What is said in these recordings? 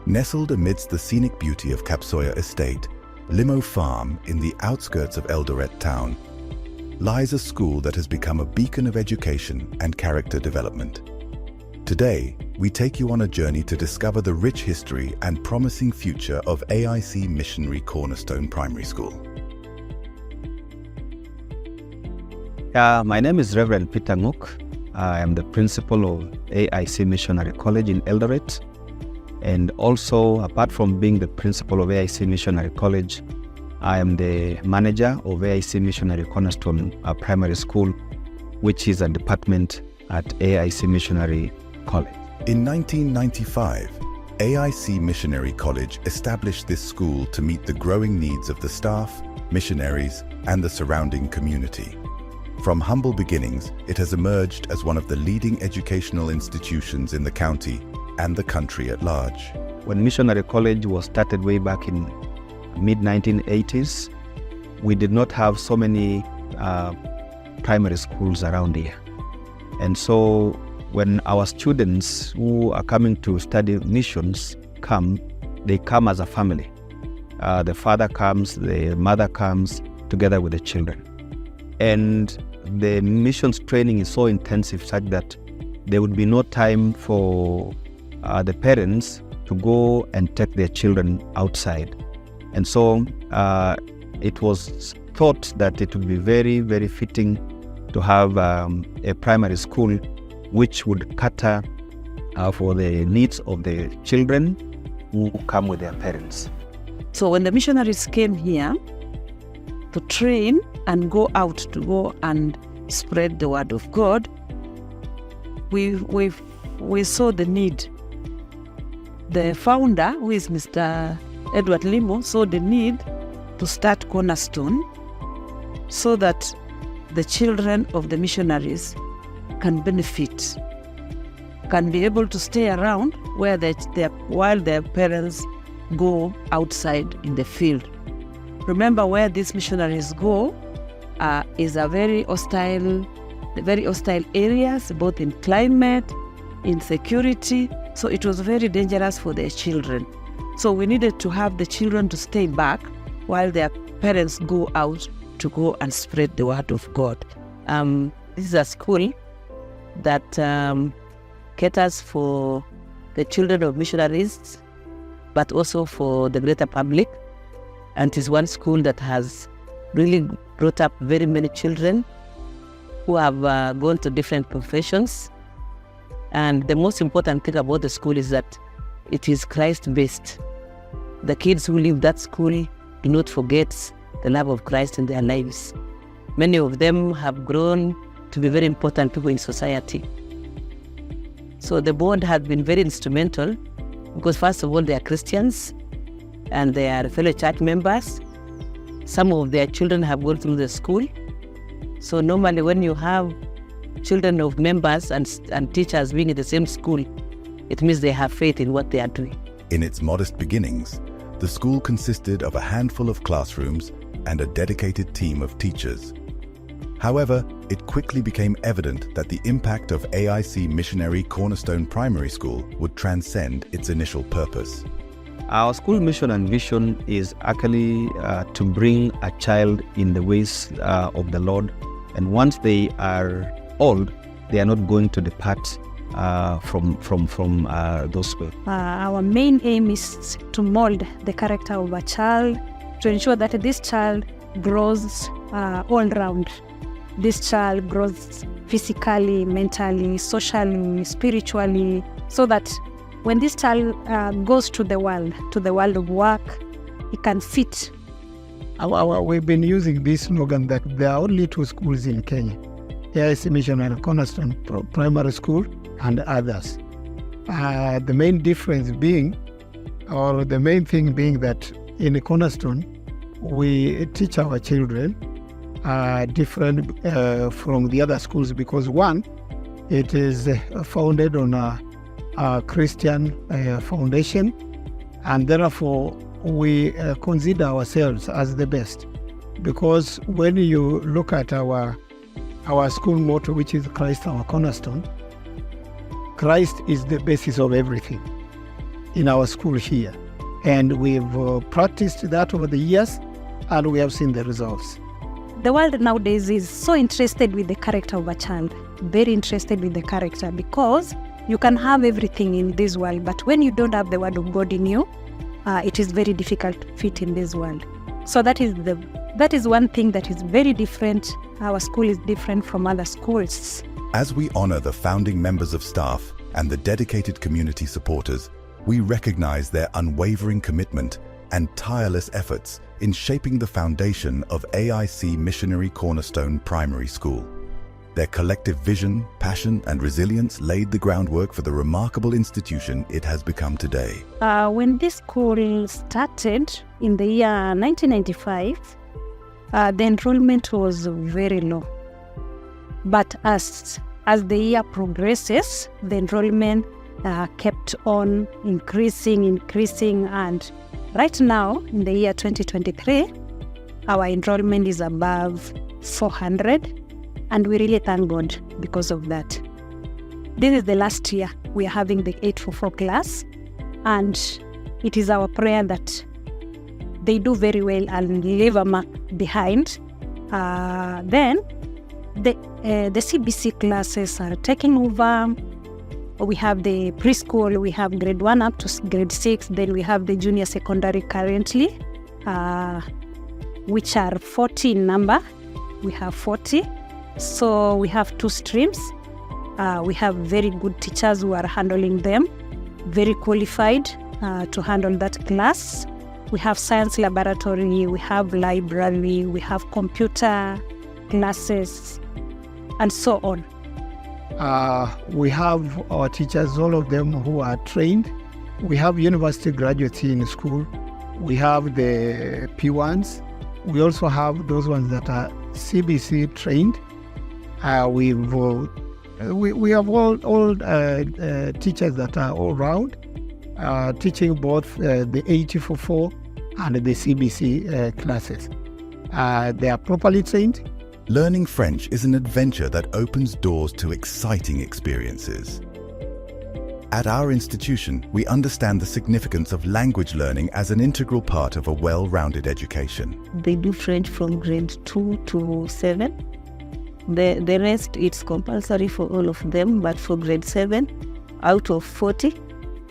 Nestled amidst the scenic beauty of Kapsoya Estate, Limo Farm in the outskirts of Eldoret town, lies a school that has become a beacon of education and character development. Today, we take you on a journey to discover the rich history and promising future of AIC Missionary Cornerstone Primary School. My name is Reverend Peter Nguk. I am the principal of AIC Missionary College in Eldoret. And also, apart from being the principal of AIC Missionary College, I am the manager of AIC Missionary Cornerstone Primary School, which is a department at AIC Missionary College. In 1995, AIC Missionary College established this school to meet the growing needs of the staff, missionaries, and the surrounding community. From humble beginnings, it has emerged as one of the leading educational institutions in the county and the country at large. When Missionary College was started way back in mid-1980s, we did not have so many primary schools around here. And so when our students who are coming to study missions come, they come as a family. The father comes, the mother comes, together with the children. And the missions training is so intensive such that there would be no time for the parents to go and take their children outside. And so it was thought that it would be very, very fitting to have a primary school which would cater for the needs of the children who come with their parents. So when the missionaries came here to train and go out to go and spread the word of God, we saw the need. The founder, who is Mr. Edward Limo, saw the need to start Cornerstone so that the children of the missionaries can benefit, can be able to stay around where while their parents go outside in the field. Remember, where these missionaries go is a very hostile areas, both in climate, in security. So it was very dangerous for their children. So we needed to have the children to stay back while their parents go out to go and spread the word of God. This is a school that caters for the children of missionaries, but also for the greater public. And it is one school that has really brought up very many children who have gone to different professions. And the most important thing about the school is that it is Christ-based. The kids who leave that school do not forget the love of Christ in their lives. Many of them have grown to be very important people in society. So the board has been very instrumental because, first of all, they are Christians and they are fellow church members. Some of their children have gone through the school. So normally when you have children of members and teachers being in the same school, it means they have faith in what they are doing. In its modest beginnings, the school consisted of a handful of classrooms and a dedicated team of teachers. However, it quickly became evident that the impact of AIC Missionary Cornerstone Primary School would transcend its initial purpose. Our school mission and vision is actually to bring a child in the ways of the Lord. And once they are old, they are not going to depart from those ways. Our main aim is to mold the character of a child, to ensure that this child grows all round. This child grows physically, mentally, socially, spiritually, so that when this child goes to the world of work, he can fit. We've been using this slogan that there are only two schools in Kenya: AIC Missionary Cornerstone Primary School and others. The main difference being, or the main thing being, that in Cornerstone, we teach our children different from the other schools because, one, it is founded on a Christian foundation, and therefore we consider ourselves as the best, because when you look at our school motto, which is Christ our cornerstone, Christ is the basis of everything. in our school here. And we've practiced that over the years, and we have seen the results. The world nowadays is so interested with the character of a child, very interested with the character, because you can have everything in this world, but when you don't have the word of God in you, it is very difficult to fit in this world. So that is one thing that is very different. Our school is different from other schools. As we honor the founding members of staff and the dedicated community supporters, we recognize their unwavering commitment and tireless efforts in shaping the foundation of AIC Missionary Cornerstone Primary School. Their collective vision, passion, and resilience laid the groundwork for the remarkable institution it has become today. When this school started in the year 1995, the enrollment was very low. But as the year progresses, the enrollment kept on increasing, and right now, in the year 2023, our enrollment is above 400. And we really thank God because of that. This is the last year we are having the 844 class, and it is our prayer that they do very well and leave a mark behind. Then the CBC classes are taking over. We have the preschool, we have grade 1 up to grade 6, then we have the junior secondary currently, which are 40 in number. We have 40. So we have 2 streams. We have very good teachers who are handling them, very qualified to handle that class. We have science laboratory, we have library, we have computer classes, and so on. We have our teachers, all of them who are trained. We have university graduates in school. We have the P1s. We also have those ones that are CBC trained. We have all teachers that are all round, teaching both the 844 and the CBC classes. They are properly trained. Learning French is an adventure that opens doors to exciting experiences. At our institution, we understand the significance of language learning as an integral part of a well-rounded education. They do French from grade 2 to 7. The rest, it's compulsory for all of them, but for grade 7, out of 40,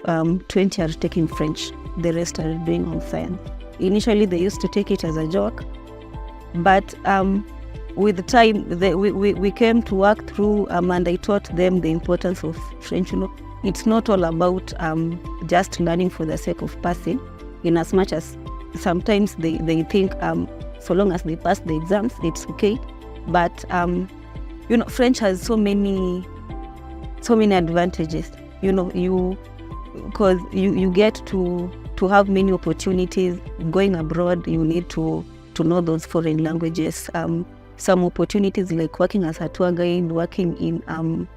20 are taking French. The rest are doing home science. Initially, they used to take it as a joke, but with the time, we came to work through, and I taught them the importance of French. It's not all about just learning for the sake of passing, in as much as sometimes they think so long as they pass the exams, it's okay. But French has so many advantages. Because you get to have many opportunities going abroad. You need to know those foreign languages. Some opportunities like working as a tour guide, working in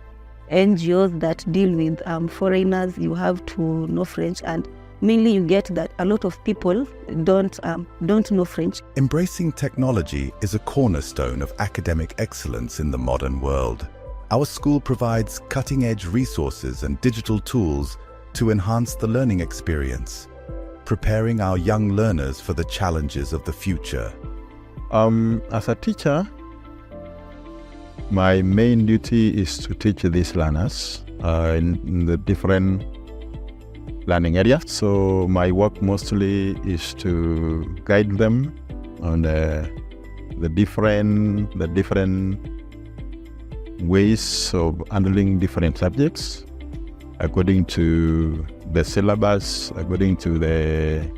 NGOs that deal with foreigners. You have to know French, and mainly you get that a lot of people don't know French. Embracing technology is a cornerstone of academic excellence in the modern world. Our school provides cutting-edge resources and digital tools to enhance the learning experience, preparing our young learners for the challenges of the future. As a teacher, my main duty is to teach these learners in the different learning areas. So my work mostly is to guide them on the different ways of handling different subjects according to the syllabus, according to the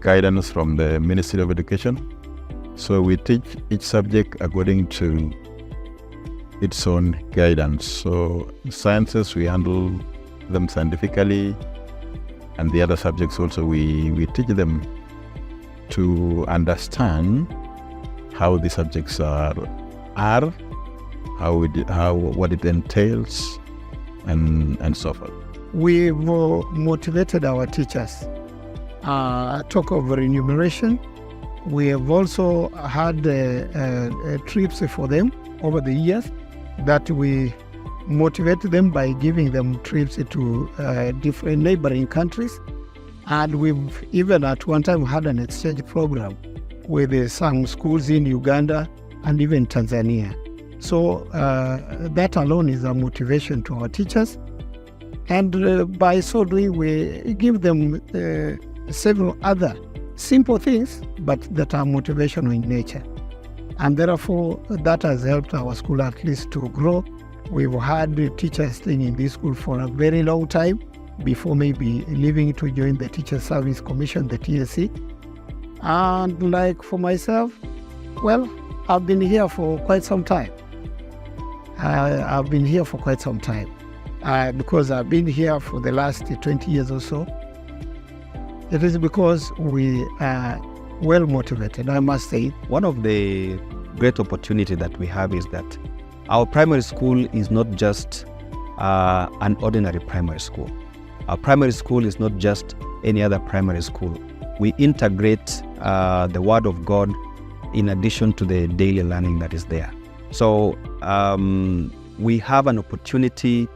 guidance from the Ministry of Education. So we teach each subject according to its own guidance. So sciences, we handle them scientifically, and the other subjects also we teach them to understand how the subjects are what it entails, and so forth. We've motivated our teachers. Talk of remuneration. We have also had trips for them over the years that we motivate them by giving them trips to different neighboring countries. And we've even at one time had an exchange program with some schools in Uganda and even Tanzania. So that alone is a motivation to our teachers. And by so doing, we give them several other simple things, but that are motivational in nature. And therefore, that has helped our school at least to grow. We've had teachers staying in this school for a very long time before maybe leaving to join the Teacher Service Commission, the TSC. And like for myself, well, I've been here for quite some time. Because I've been here for the last 20 years or so. It is because we are well motivated, I must say. One of the great opportunity that we have is that our primary school is not just an ordinary primary school. Our primary school is not just any other primary school. We integrate the Word of God in addition to the daily learning that is there. So we have an opportunity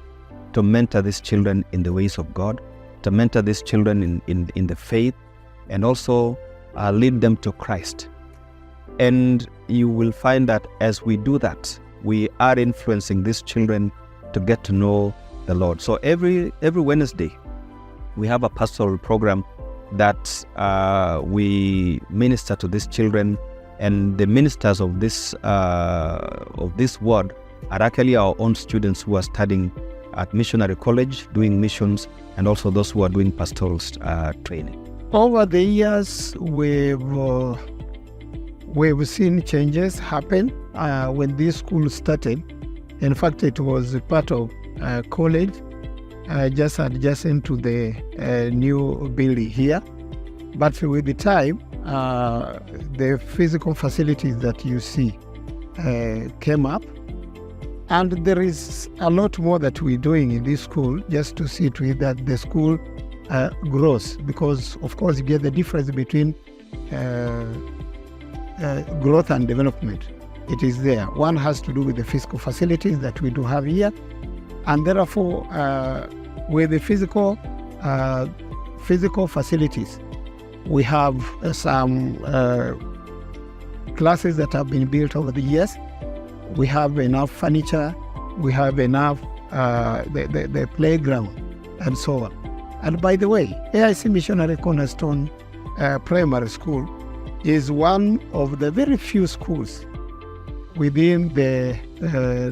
to mentor these children in the ways of God, to mentor these children in the faith, and also lead them to Christ. And you will find that as we do that, we are influencing these children to get to know the Lord. So every Wednesday, we have a pastoral program that we minister to these children, and the ministers of this word are actually our own students who are studying at Missionary College, doing missions, and also those who are doing pastoral training. Over the years, we've seen changes happen when this school started. In fact, it was a part of college, just adjacent to the new building here. But with the time, the physical facilities that you see came up. And there is a lot more that we're doing in this school just to see to it that the school grows. Because, of course, you get the difference between growth and development. It is there. One has to do with the physical facilities that we do have here. And therefore, with the physical facilities, we have some classes that have been built over the years. We have enough furniture, we have enough the playground, and so on. And by the way, AIC Missionary Cornerstone Primary School is one of the very few schools within the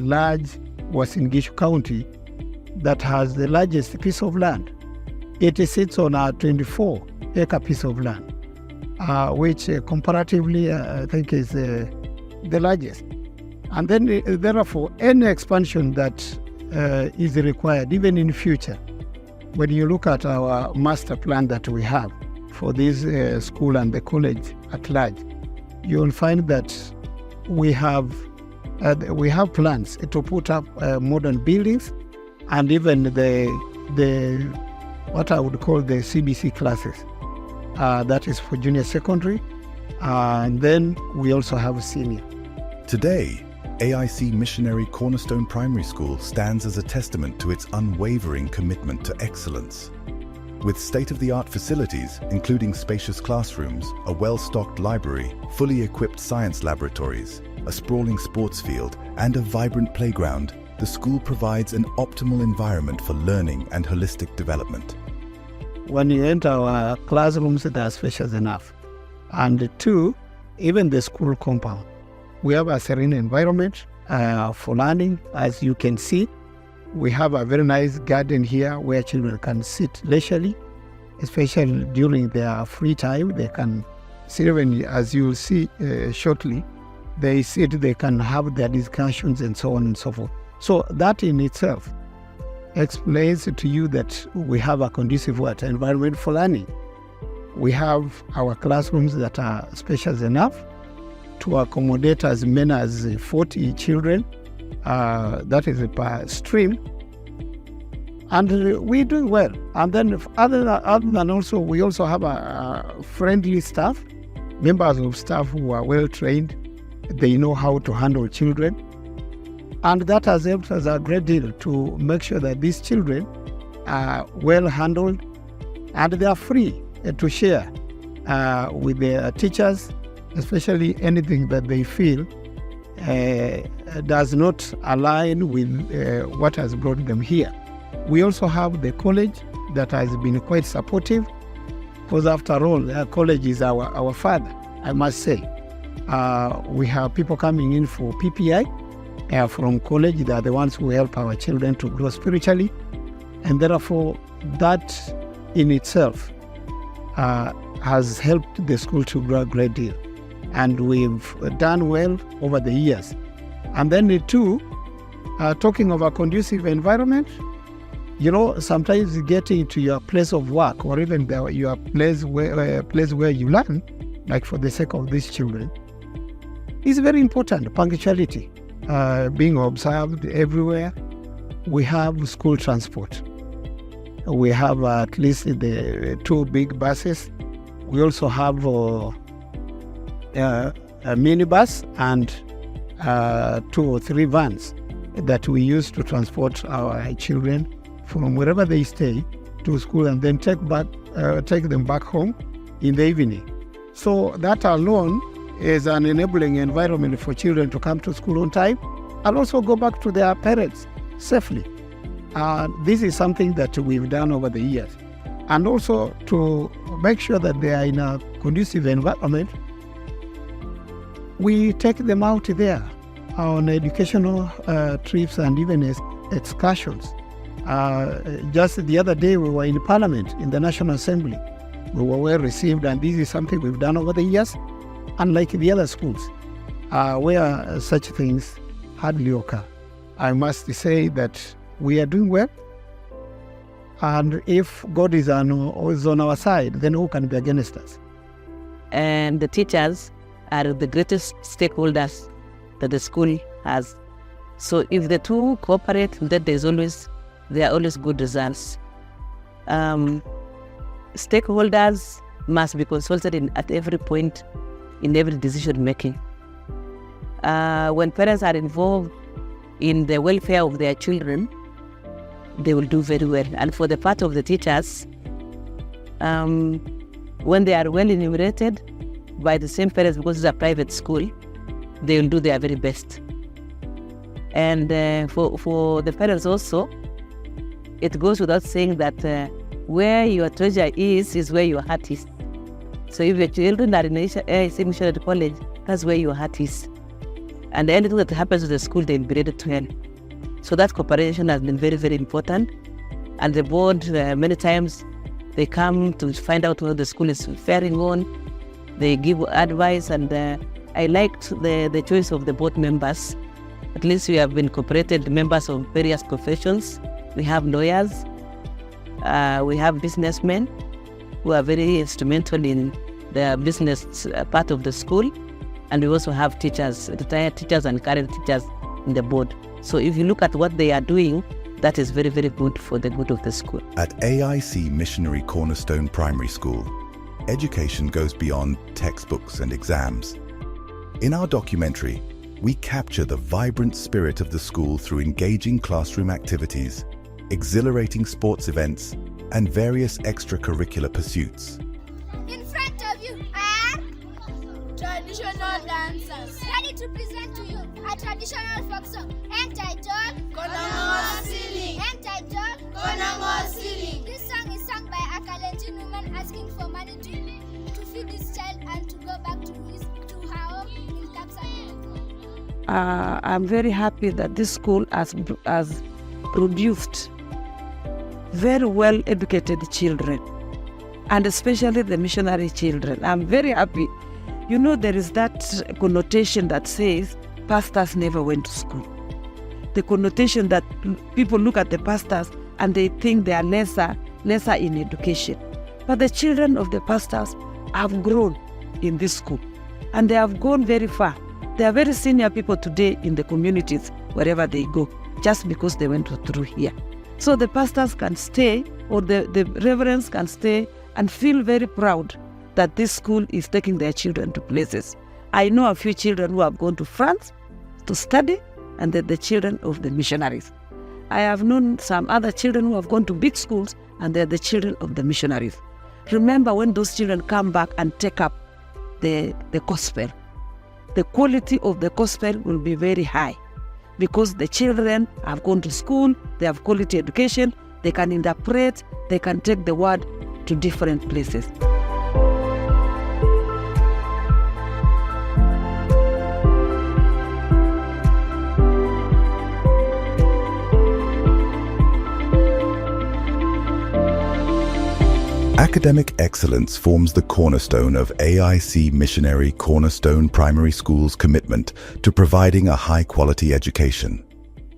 large Uasin Gishu County that has the largest piece of land. It sits on a 24-acre piece of land, which comparatively I think is the largest. And then therefore any expansion that is required, even in future, when you look at our master plan that we have for this school and the college at large, you will find that we have plans to put up modern buildings and even the what I would call the CBC classes. That is for junior secondary. And then we also have senior. Today, AIC Missionary Cornerstone Primary School stands as a testament to its unwavering commitment to excellence. With state-of-the-art facilities, including spacious classrooms, a well-stocked library, fully equipped science laboratories, a sprawling sports field, and a vibrant playground, the school provides an optimal environment for learning and holistic development. When you enter our classrooms, they are spacious enough. And two, even the school compound. We have a serene environment for learning. As you can see, we have a very nice garden here where children can sit leisurely, especially during their free time. They can sit, even as you will see shortly, they sit, they can have their discussions and so on and so forth. So that in itself explains to you that we have a conducive environment for learning. We have our classrooms that are spacious enough to accommodate as many as 40 children, that is per stream, and we're doing well. And then other than also, we also have a friendly staff, members of staff who are well trained. They know how to handle children. And that has helped us a great deal to make sure that these children are well handled and they are free to share with their teachers, especially anything that they feel does not align with what has brought them here. We also have the college that has been quite supportive, because after all, college is our father, I must say. We have people coming in for PPI from college. They are the ones who help our children to grow spiritually, and therefore that in itself has helped the school to grow a great deal. And we've done well over the years. And then talking of a conducive environment, sometimes getting to your place of work or even your place where you learn, like for the sake of these children, is very important. Punctuality, being observed everywhere. We have school transport. We have at least the 2 big buses. We also have a minibus and 2 or 3 vans that we use to transport our children from wherever they stay to school and then take them back home in the evening. So that alone is an enabling environment for children to come to school on time and also go back to their parents safely. This is something that we've done over the years. And also to make sure that they are in a conducive environment, we take them out there on educational trips and even excursions. Just the other day, we were in Parliament, in the National Assembly. We were well received, and this is something we've done over the years, unlike the other schools, where such things hardly occur. I must say that we are doing well, and if God is on our side, then who can be against us? And the teachers are the greatest stakeholders that the school has. So if the two cooperate, then there are always good results. Stakeholders must be consulted at every point in every decision making. When parents are involved in the welfare of their children, they will do very well. And for the part of the teachers, when they are well enumerated by the same parents, because it's a private school, they will do their very best. And for the parents also, it goes without saying that where your treasure is where your heart is. So if your children are in AIC Missionary College, that's where your heart is. And anything that happens to the school, they'll be ready to help. So that cooperation has been very, very important. And the board, many times, they come to find out how the school is faring on. They give advice, and I liked the choice of the board members. At least we have been cooperated members of various professions. We have lawyers, we have businessmen who are very instrumental in the business part of the school. And we also have teachers, retired teachers and current teachers in the board. So if you look at what they are doing, that is very, very good for the good of the school. At AIC Missionary Cornerstone Primary School, education goes beyond textbooks and exams. In our documentary, we capture the vibrant spirit of the school through engaging classroom activities, exhilarating sports events, and various extracurricular pursuits. In front of you are traditional dancers, ready to present to you a traditional folk song entitled Konango Sili. This song is sung by a Kalenjin woman asking for money to feed this child and to go back to her home in Kapsa. I'm very happy that this school has produced very well educated children, and especially the missionary children. I'm very happy. There is that connotation that says pastors never went to school. The connotation that people look at the pastors and they think they are lesser in education. But the children of the pastors have grown in this school, and they have gone very far. They are very senior people today in the communities wherever they go, just because they went through here. So the pastors can stay, or the reverends can stay and feel very proud that this school is taking their children to places. I know a few children who have gone to France to study, and they're the children of the missionaries. I have known some other children who have gone to big schools, and they're the children of the missionaries. Remember, when those children come back and take up the gospel, the quality of the gospel will be very high, because the children have gone to school, they have quality education, they can interpret, they can take the word to different places. Academic excellence forms the cornerstone of AIC Missionary Cornerstone Primary School's commitment to providing a high-quality education.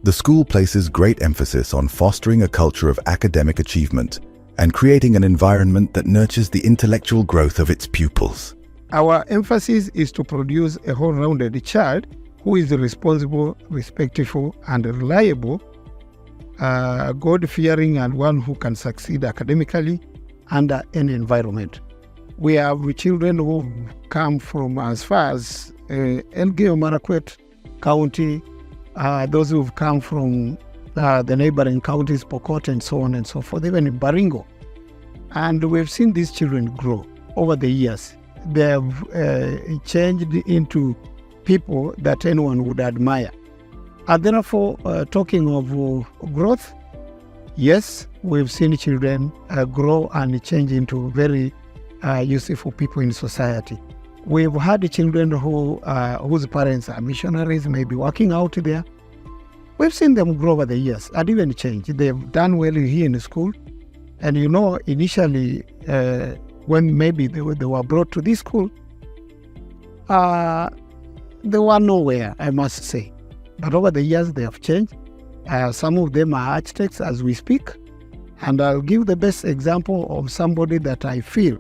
The school places great emphasis on fostering a culture of academic achievement and creating an environment that nurtures the intellectual growth of its pupils. Our emphasis is to produce a whole-rounded child who is responsible, respectful, and reliable, God-fearing, and one who can succeed academically under any environment. We have children who come from as far as Elgeyo Marakwet County, those who've come from the neighboring counties, Pokot and so on and so forth, even in Baringo. And we've seen these children grow over the years. They have changed into people that anyone would admire. And therefore, talking of growth, yes, we've seen children grow and change into very useful people in society. We've had children whose parents are missionaries, maybe working out there. We've seen them grow over the years and even change. They've done well here in school. And initially, when maybe they were brought to this school, they were nowhere, I must say. But over the years, they have changed. Some of them are architects as we speak. And I'll give the best example of somebody that I feel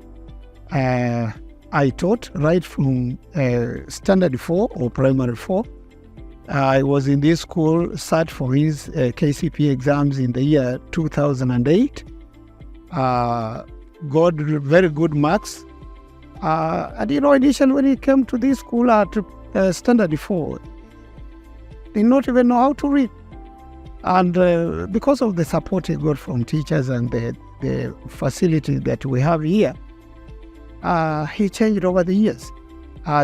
I taught right from standard 4 or primary 4. I was in this school, sat for his KCPE exams in the year 2008. Got very good marks. And initially when he came to this school at standard 4, he did not even know how to read. And because of the support he got from teachers and the facility that we have here, he changed over the years.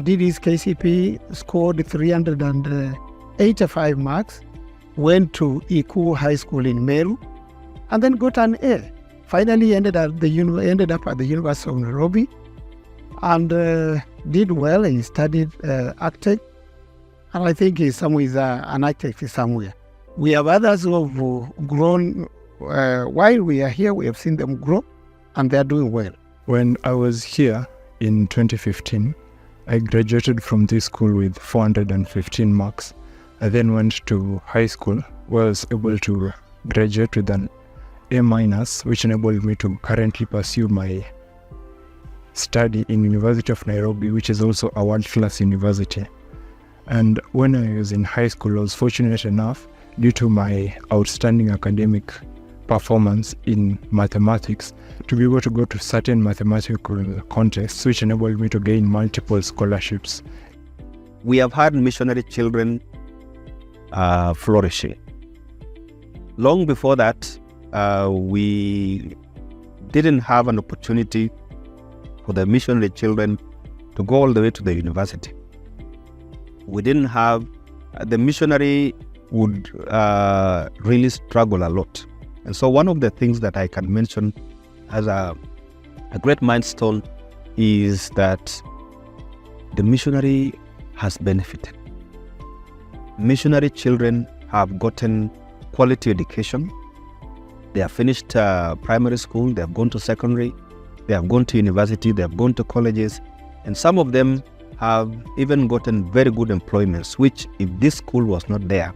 Did his KCPE, scored 385 marks, went to Iku High School in Meru, and then got an A. Finally ended up at the University of Nairobi, and did well. He studied architect, and I think he's an architect somewhere. We have others who have grown while we are here. We have seen them grow, and they are doing well. When I was here in 2015, I graduated from this school with 415 marks. I then went to high school, where I was able to graduate with an A-, which enabled me to currently pursue my study in University of Nairobi, which is also a world-class university. And when I was in high school, I was fortunate enough, due to my outstanding academic performance in mathematics, to be able to go to certain mathematical contests, which enabled me to gain multiple scholarships. We have had missionary children flourishing. Long before that, we didn't have an opportunity for the missionary children to go all the way to the university. We didn't have, the missionary would really struggle a lot. And so one of the things that I can mention as a great milestone is that the missionary has benefited. Missionary children have gotten quality education. They have finished primary school, they have gone to secondary, they have gone to university, they have gone to colleges, and some of them have even gotten very good employments, which if this school was not there,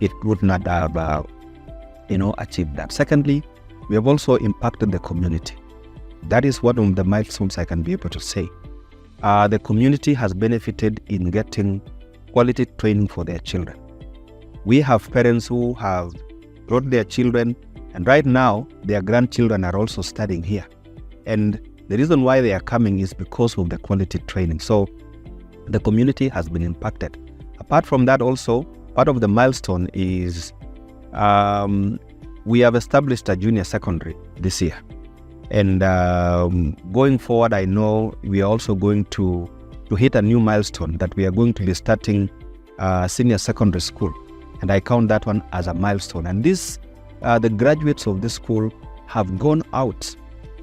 it would not have achieved that. Secondly, we have also impacted the community. That is one of the milestones I can be able to say. The community has benefited in getting quality training for their children. We have parents who have brought their children, and right now their grandchildren are also studying here. And the reason why they are coming is because of the quality training. So the community has been impacted. Apart from that also, part of the milestone is we have established a junior secondary this year. And going forward, I know we are also going to hit a new milestone that we are going to be starting senior secondary school. And I count that one as a milestone. And this, the graduates of this school have gone out.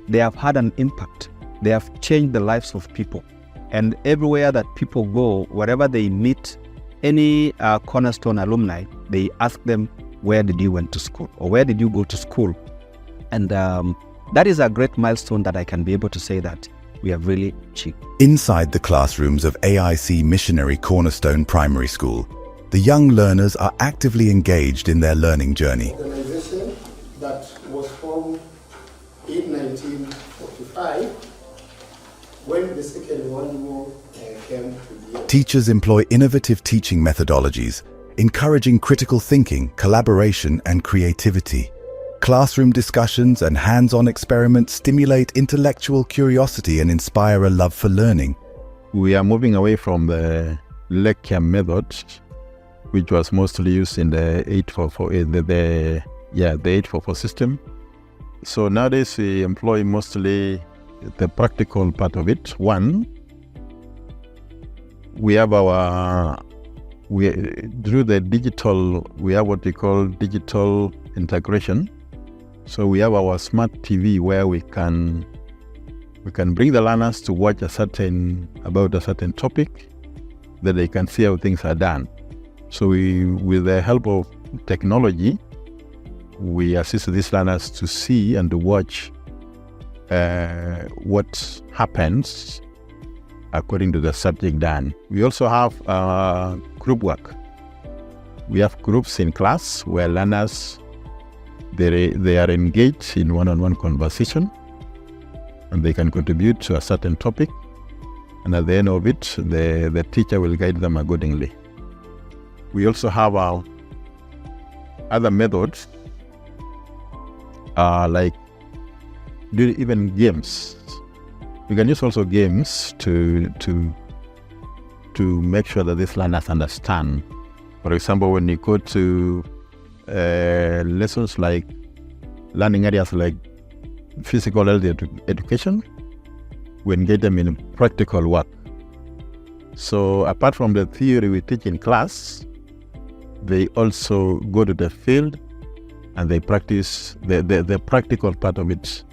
They have had an impact. They have changed the lives of people. And everywhere that people go, wherever they meet any Cornerstone alumni, they ask them, where did you went to school? Or where did you go to school? And that is a great milestone that I can be able to say that we have really achieved. Inside the classrooms of AIC Missionary Cornerstone Primary School, the young learners are actively engaged in their learning journey. Organization that was formed in 1945 when the Second World War came to the end. Teachers employ innovative teaching methodologies, encouraging critical thinking, collaboration, and creativity. Classroom discussions and hands-on experiments stimulate intellectual curiosity and inspire a love for learning. We are moving away from the lecture method, which was mostly used in the 844, the 844 system. So nowadays we employ mostly the practical part of it. One, we have through the digital, we have what we call digital integration. So we have our smart TV where we can bring the learners to watch about a certain topic, that they can see how things are done. So with the help of technology, we assist these learners to see and to watch what happens according to the subject done. We also have group work. We have groups in class where learners they are engaged in one-on-one conversation, and they can contribute to a certain topic, and at the end of it, the teacher will guide them accordingly. We also have our other methods, like even games. We can use also games to make sure that these learners understand. For example, when you go to lessons like learning areas like physical health education, we engage them in practical work. So apart from the theory we teach in class, they also go to the field and they practice the practical part of it,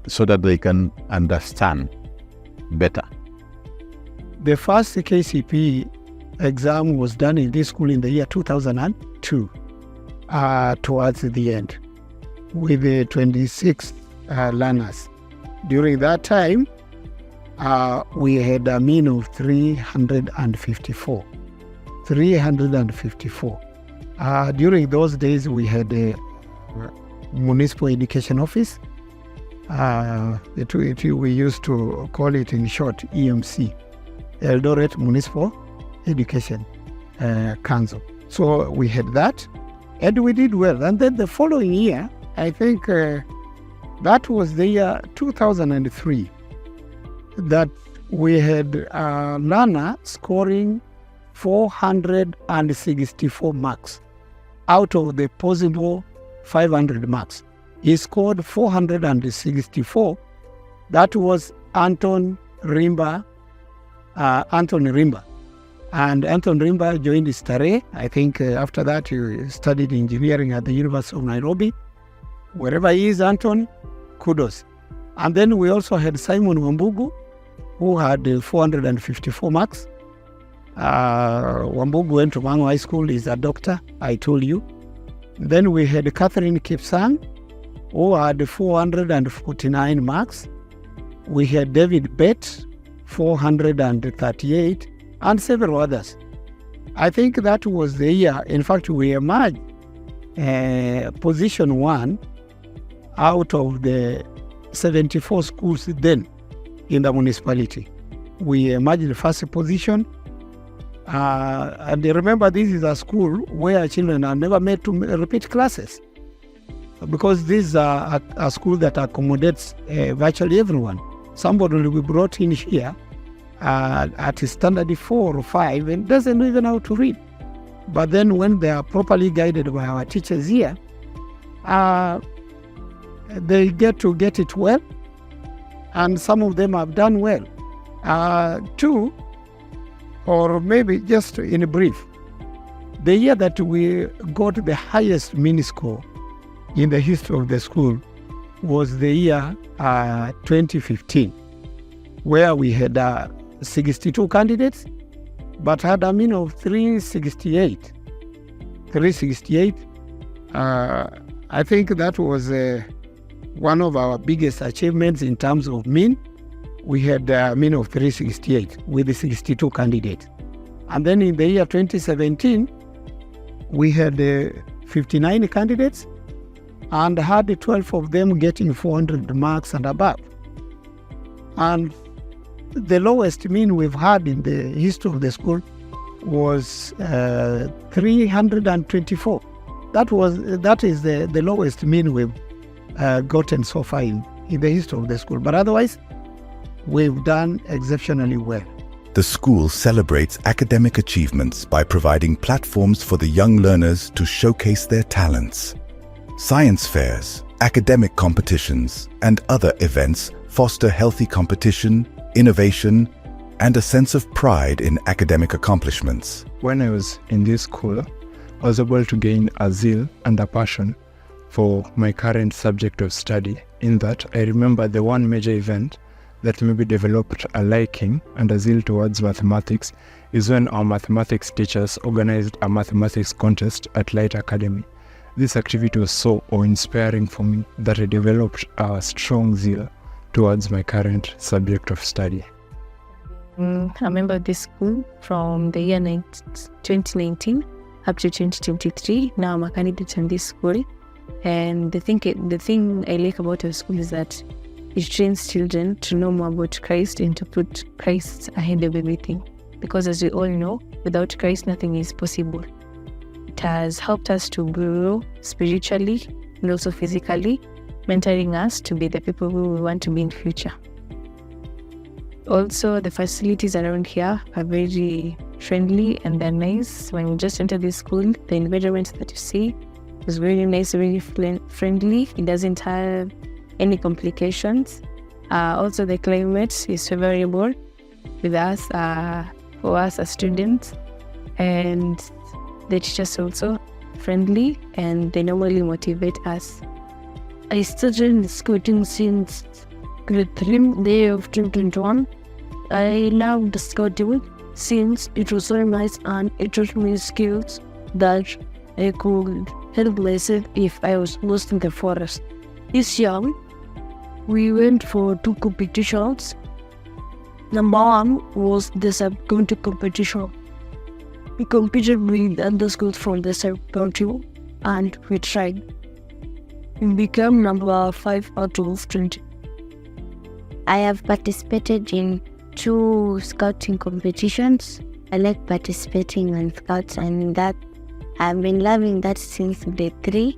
so that they can understand better. The first KCP exam was done in this school in the year 2002, towards the end, with 26 learners. During that time, we had a mean of 354. During those days, we had a municipal education office. We used to call it in short EMC, Eldoret Municipal Education Council. So we had that, and we did well. And then the following year, I think that was the year 2003, that we had a learner scoring 464 marks out of the possible 500 marks. He scored 464. That was Anton Rimba. And Anton Rimba joined Stare. I think after that he studied engineering at the University of Nairobi. Wherever he is, Anton, kudos. And then we also had Simon Wambugu, who had 454 marks. Wambugu went to Mango High School. He's a doctor, I told you. Then we had Catherine Kipsang, who had 449 marks. We had David Bett, 438, and several others. I think that was the year. In fact, we emerged position 1 out of the 74 schools then in the municipality. We emerged the first position. And remember, this is a school where children are never made to repeat classes, because this is a school that accommodates virtually everyone. Somebody will be brought in here at standard 4 or 5 and doesn't even know how to read. But then when they are properly guided by our teachers here, they get it well, and some of them have done well. Two, or maybe just in a brief, the year that we got the highest mini score in the history of the school was the year 2015, where we had 62 candidates, but had a mean of 368. I think that was one of our biggest achievements in terms of mean. We had a mean of 368 with the 62 candidates. And then in the year 2017, we had 59 candidates and had 12 of them getting 400 marks and above. And the lowest mean we've had in the history of the school was 324. That is the lowest mean we've gotten so far in the history of the school. But otherwise, we've done exceptionally well. The school celebrates academic achievements by providing platforms for the young learners to showcase their talents. Science fairs, academic competitions, and other events foster healthy competition, innovation, and a sense of pride in academic accomplishments. When I was in this school, I was able to gain a zeal and a passion for my current subject of study, in that I remember the one major event that maybe developed a liking and a zeal towards mathematics is when our mathematics teachers organized a mathematics contest at Light Academy. This activity was so awe-inspiring for me that I developed a strong zeal towards my current subject of study. I'm a member of this school from the year 2019 up to 2023. Now I'm a candidate in this school. And the thing I like about our school is that it trains children to know more about Christ and to put Christ ahead of everything. Because as we all know, without Christ, nothing is possible. It has helped us to grow spiritually and also physically, mentoring us to be the people who we want to be in the future. Also, the facilities around here are very friendly and they're nice. When you just enter this school, the environment that you see is very nice, very friendly. It doesn't have any complications. Also, the climate is favorable with us, for us as students, and the teachers also friendly and they normally motivate us. I started scouting since grade 3, day of 2021. I loved scouting since it was so nice and it taught me skills that I could help myself if I was lost in the forest. This year, we went for 2 competitions. Number 1 was the sub-county competition. We competed with other schools from the sub-county and we tried. We became number 5 out of 20. I have participated in 2 scouting competitions. I like participating in scouts, and that I've been loving that since grade 3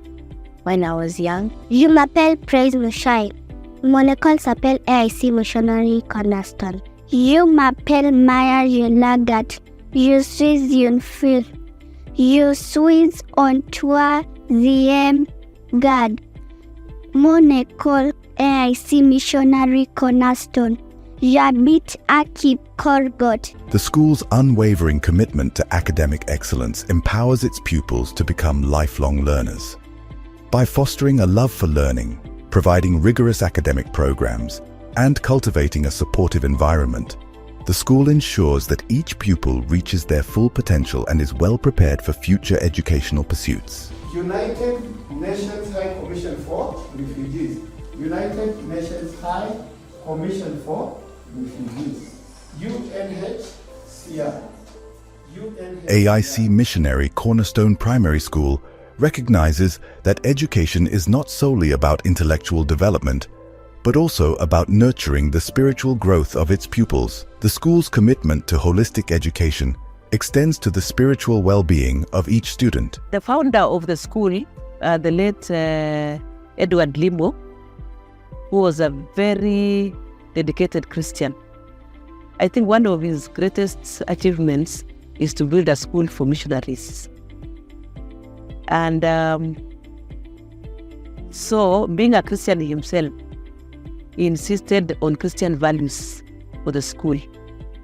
when I was young. Je m'appelle Praise Michelle. Mon école s'appelle AIC Missionary Cornerstone. Je m'appelle Maya Jelagat. Je suis une fille. Je suis en 3e grade. Mon école AIC Missionary Cornerstone. J'habite à Kip-Corgot. The school's unwavering commitment to academic excellence empowers its pupils to become lifelong learners. By fostering a love for learning, providing rigorous academic programs, and cultivating a supportive environment, the school ensures that each pupil reaches their full potential and is well prepared for future educational pursuits. United Nations High Commission for Refugees. United Nations High Commission for Refugees. UNHCR. AIC Missionary Cornerstone Primary School recognizes that education is not solely about intellectual development, but also about nurturing the spiritual growth of its pupils. The school's commitment to holistic education extends to the spiritual well-being of each student. The founder of the school, the late Edward Limo, who was a very dedicated Christian. I think one of his greatest achievements is to build a school for missionaries. And so, being a Christian himself, he insisted on Christian values for the school.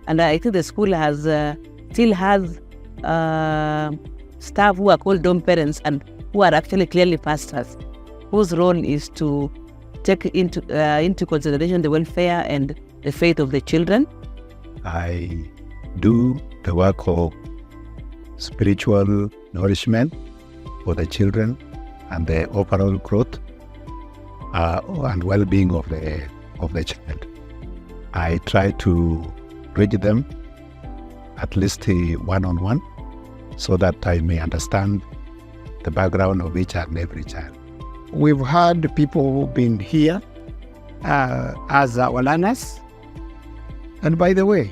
And I think the school has still has staff who are called dom parents and who are actually clearly pastors, whose role is to take into consideration the welfare and the faith of the children. I do the work of spiritual nourishment for the children and the overall growth and well-being of the child. I try to reach them at least one-on-one so that I may understand the background of each and every child. We've had people who've been here as our learners. And by the way,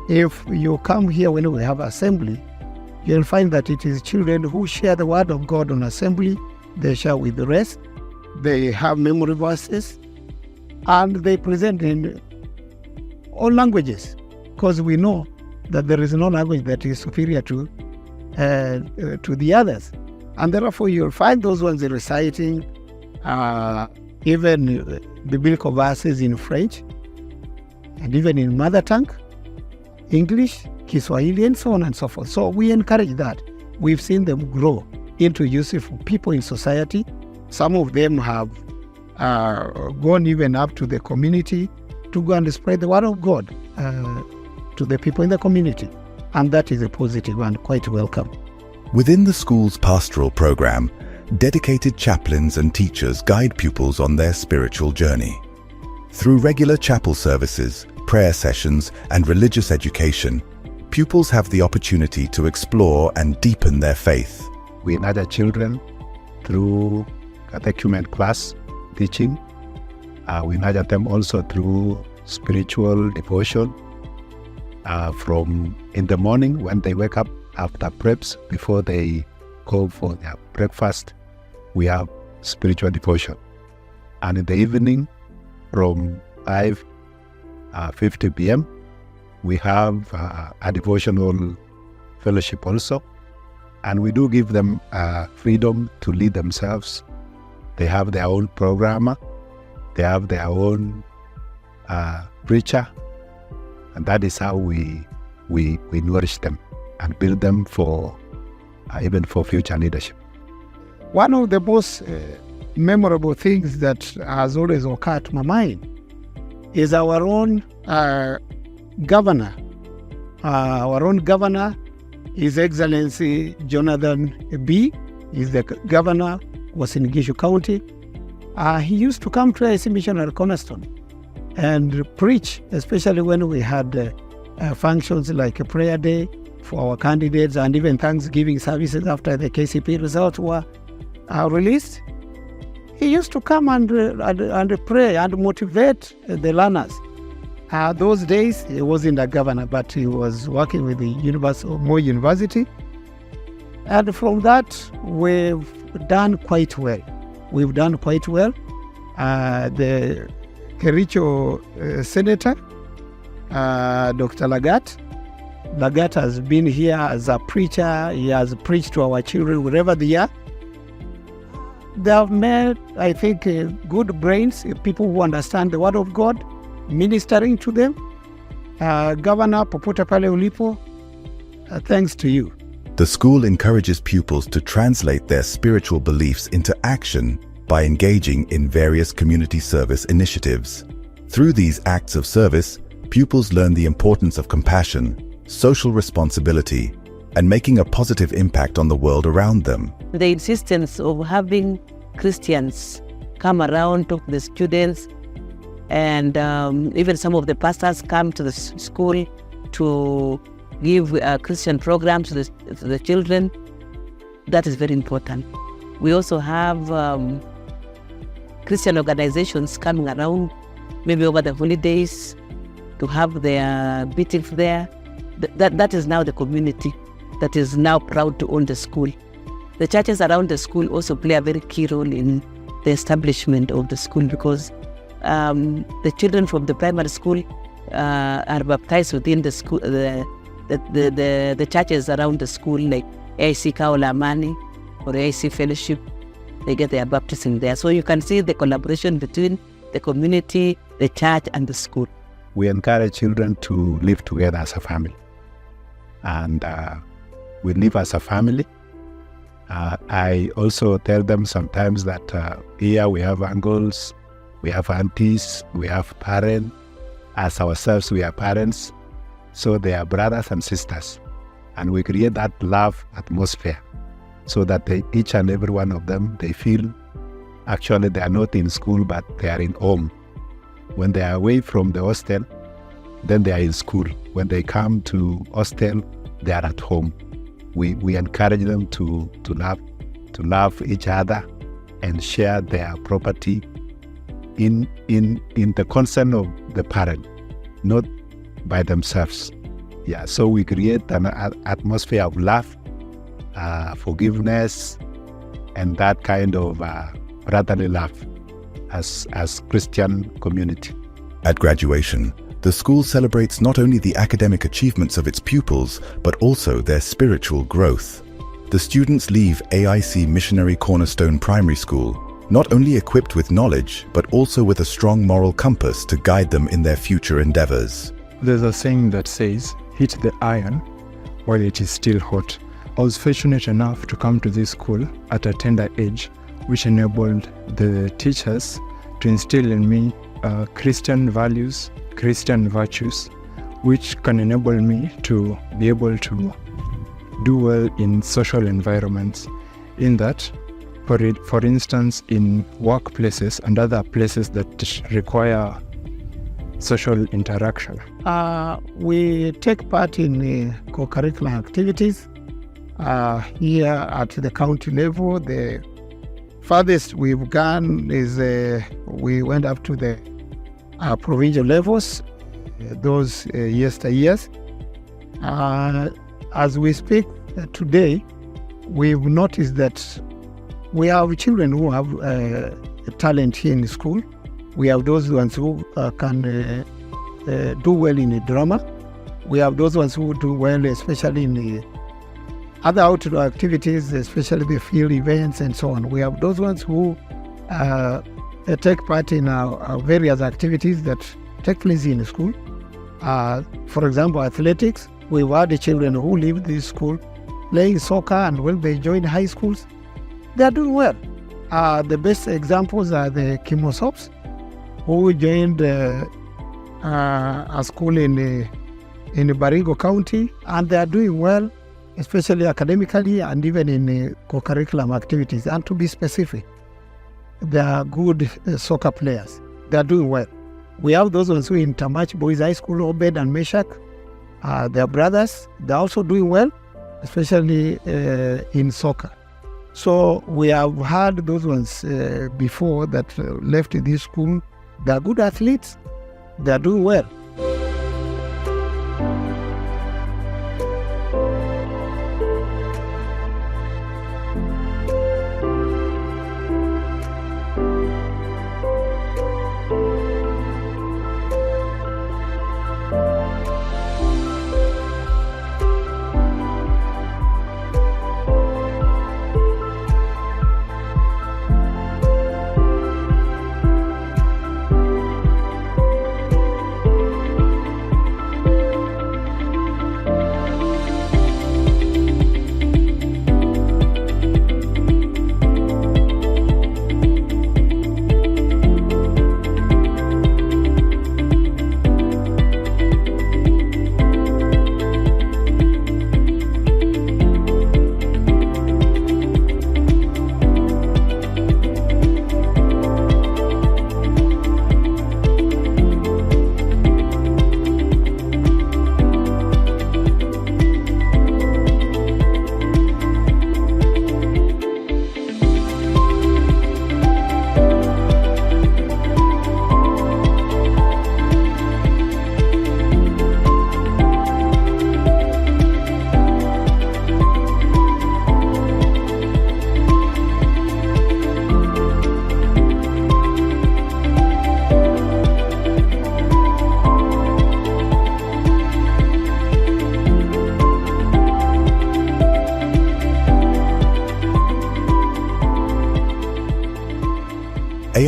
if you come here when we have assembly, you'll find that it is children who share the word of God on assembly. They share with the rest. They have memory verses, and they present in all languages, because we know that there is no language that is superior to the others. And therefore, you'll find those ones reciting even biblical verses in French, and even in mother tongue, English, Kiswahili, and so on and so forth. So we encourage that. We've seen them grow into useful people in society. Some of them have gone even up to the community to go and spread the word of God to the people in the community. And that is a positive and quite welcome. Within the school's pastoral program, dedicated chaplains and teachers guide pupils on their spiritual journey. Through regular chapel services, prayer sessions, and religious education, pupils have the opportunity to explore and deepen their faith. We nurture children through catechumen class teaching. We nurture them also through spiritual devotion. From in the morning when they wake up after preps, before they go for their breakfast, we have spiritual devotion. And in the evening, from 5:50 p.m., we have a devotional fellowship also. And we do give them freedom to lead themselves. They have their own programmer. They have their own preacher. And that is how we nourish them and build them for even for future leadership. One of the most memorable things that has always occurred to my mind is our own governor. Our own governor, His Excellency Jonathan B. is the governor, was in Gishu County. He used to come to AIC Missionary Cornerstone and preach, especially when we had functions like a prayer day for our candidates and even Thanksgiving services after the KCP results were released. He used to come and pray and motivate the learners. Those days, he wasn't a governor, but he was working with the Moi University. And from that, we've done quite well. We've done quite well. The Kericho Senator, Dr. Lagat has been here as a preacher. He has preached to our children wherever they are. They have made, I think, good brains, people who understand the Word of God, ministering to them. Governor Popote Pale Ulipo, thanks to you. The school encourages pupils to translate their spiritual beliefs into action by engaging in various community service initiatives. Through these acts of service, pupils learn the importance of compassion, social responsibility, and making a positive impact on the world around them. The insistence of having Christians come around, talk to the students, and even some of the pastors come to the school to give Christian programs to the children. That is very important. We also have Christian organizations coming around, maybe over the holidays, to have their meetings there. That is now the community that is now proud to own the school. The churches around the school also play a very key role in the establishment of the school, because the children from the primary school are baptized within the school, the churches around the school, like AIC Kaola Amani, or AIC fellowship, they get their baptism there. So you can see the collaboration between the community, the church, and the school. We encourage children to live together as a family. And we live as a family. I also tell them sometimes that here we have uncles, we have aunties, we have parents. As ourselves, we are parents. So they are brothers and sisters. And we create that love atmosphere so that each and every one of them, they feel actually they are not in school, but they are in home. When they are away from the hostel, then they are in school. When they come to hostel, they are at home. We encourage them to love each other and share their property in the concern of the parent, not by themselves. Yeah, so we create an atmosphere of love, forgiveness, and that kind of brotherly love as Christian community. At graduation, the school celebrates not only the academic achievements of its pupils, but also their spiritual growth. The students leave AIC Missionary Cornerstone Primary School not only equipped with knowledge, but also with a strong moral compass to guide them in their future endeavors. There's a saying that says, hit the iron while it is still hot. I was fortunate enough to come to this school at a tender age, which enabled the teachers to instill in me Christian values, Christian virtues, which can enable me to be able to do well in social environments. In that, for instance, in workplaces and other places that require social interaction. We take part in co-curricular activities here at the county level. The farthest we've gone is we went up to the provincial levels, those yesteryears. As we speak today, we've noticed that we have children who have talent here in school. We have those ones who can do well in drama. We have those ones who do well, especially in the other outdoor activities, especially the field events and so on. We have those ones who take part in our various activities that take place in school. For example, athletics. We've had the children who leave this school playing soccer, and when they join high schools, they are doing well. The best examples are the Kimosops, who joined a school in Baringo County, and they are doing well, especially academically and even in co-curriculum activities. And to be specific, they are good soccer players. They are doing well. We have those ones who in Tamach Boys High School, Obed and Meshach. They are brothers. They are also doing well, especially in soccer. So we have had those ones before that left this school. They are good athletes. They are doing well.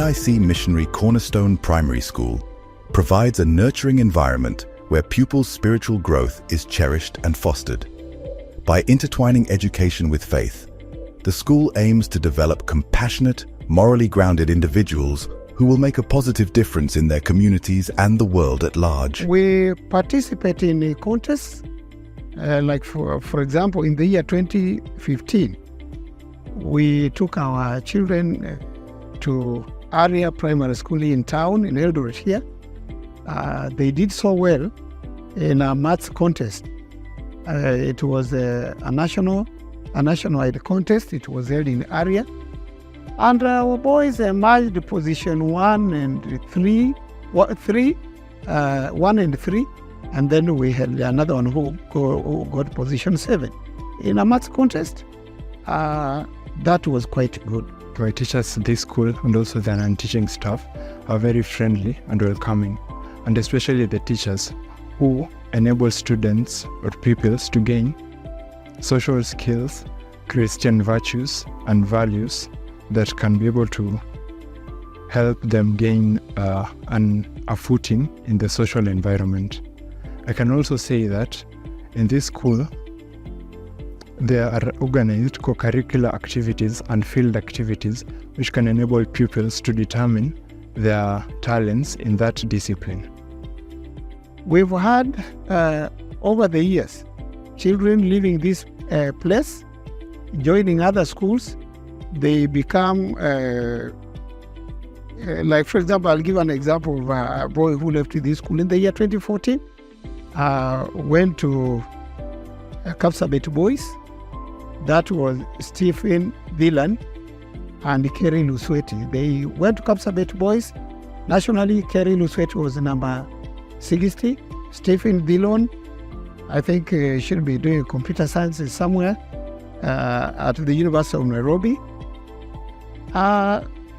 AIC Missionary Cornerstone Primary School provides a nurturing environment where pupils' spiritual growth is cherished and fostered. By intertwining education with faith, the school aims to develop compassionate, morally grounded individuals who will make a positive difference in their communities and the world at large. We participate in a contest, like for example, in the year 2015, we took our children to area primary school in town, in Eldoret here. They did so well in a maths contest. It was a nationwide contest. It was held in area. And our boys emerged position 1 and 3, and then we had another one who got position 7. In a maths contest, that was quite good. Our teachers at this school and also the non-teaching staff are very friendly and welcoming, and especially the teachers who enable students or pupils to gain social skills, Christian virtues and values that can be able to help them gain a footing in the social environment. I can also say that in this school, there are organized co-curricular activities and field activities which can enable pupils to determine their talents in that discipline. We've had, over the years, children leaving this place, joining other schools. They become, like for example, I'll give an example of a boy who left this school in the year 2014, went to Kapsabet Boys. That was Stephen Dillon and Kerry Lusweti. They went to Kapsabet Boys. Nationally, Kerry Lusweti was number 60. Stephen Dillon, I think should be doing computer science somewhere at the University of Nairobi.